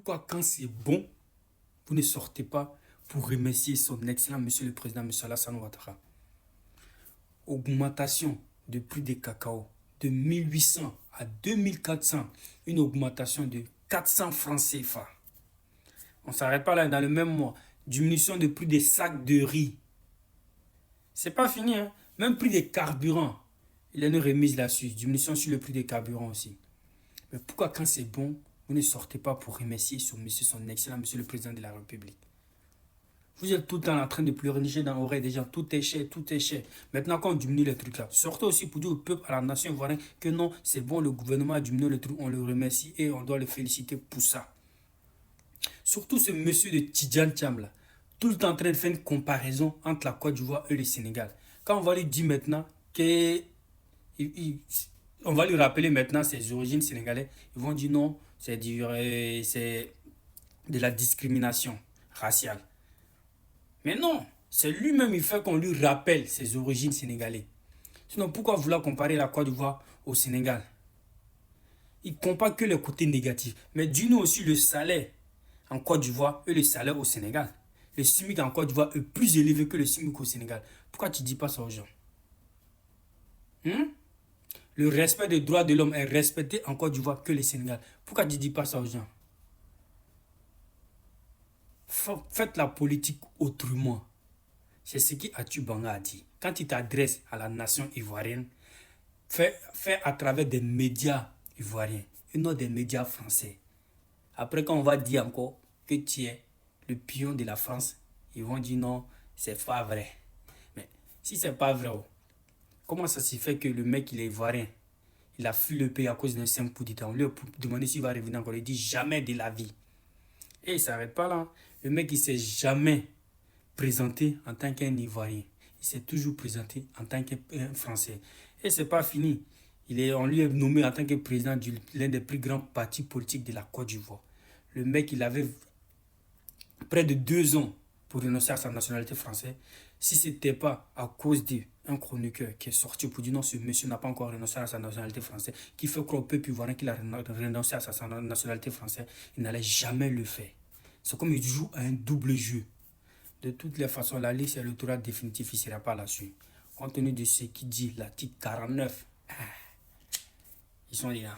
pourquoi quand c'est bon, vous ne sortez pas pour remercier son excellent monsieur le président, monsieur Alassane Ouattara? Augmentation de prix des cacao de 1800 à 2400, une augmentation de 400 francs CFA. On ne s'arrête pas là, dans le même mois. Diminution de prix des sacs de riz. C'est pas fini, hein? Même prix des carburants. Il y a une remise là-dessus. Diminution sur le prix des carburants aussi. Mais pourquoi quand c'est bon, vous ne sortez pas pour remercier son excellent monsieur le président de la République? Vous êtes tout le temps en train de pleurnicher dans l'oreille des gens. Tout est cher, tout est cher. Maintenant qu'on diminue les trucs là, sortez aussi pour dire au peuple, à la nation ivoirienne, que non, c'est bon, le gouvernement a diminué le truc, on le remercie et on doit le féliciter pour ça. Surtout ce monsieur de Tidjane Thiam là, tout le temps en train de faire une comparaison entre la Côte d'Ivoire et le Sénégal. Quand on va lui dire maintenant que... on va lui rappeler maintenant ses origines sénégalaises, ils vont dire non, c'est de la discrimination raciale. Mais non, c'est lui-même il fait qu'on lui rappelle ses origines sénégalaises. Sinon, pourquoi vouloir comparer la Côte d'Ivoire au Sénégal? Il ne compare que les côtés négatifs. Mais dis-nous aussi le salaire en Côte d'Ivoire et le salaire au Sénégal. Le SMIC en Côte d'Ivoire est plus élevé que le SMIC au Sénégal. Pourquoi tu ne dis pas ça aux gens? Le respect des droits de l'homme est respecté en Côte d'Ivoire que le Sénégal. Pourquoi tu ne dis pas ça aux gens? Faites la politique autrement. C'est ce qu'Atou Banga a dit. Quand il t'adresse à la nation ivoirienne, fais à travers des médias ivoiriens et non des médias français. Après, quand on va dire encore que tu es le pion de la France, ils vont dire non, c'est pas vrai. Mais si c'est pas vrai, comment ça se fait que le mec, il est ivoirien, il a fui le pays à cause d'un simple coup d'État? On lui a demandé s'il va revenir encore. Il dit jamais de la vie. Et il ne s'arrête pas là. Le mec, il ne s'est jamais présenté en tant qu'un Ivoirien. Il s'est toujours présenté en tant qu'un Français. Et ce n'est pas fini. On lui est nommé en tant que président de l'un des plus grands partis politiques de la Côte d'Ivoire. Le mec, il avait près de 2 ans pour renoncer à sa nationalité française. Si ce n'était pas à cause d'un chroniqueur qui est sorti pour dire non, ce monsieur n'a pas encore renoncé à sa nationalité française, qui fait croire au peuple ivoirien qu'il a renoncé à sa nationalité française, il n'allait jamais le faire. C'est comme il joue à un double jeu. De toutes les façons, la liste électorale définitive, il ne sera pas là-dessus. Compte tenu de ce qu'il dit, l'article 49, ils sont là.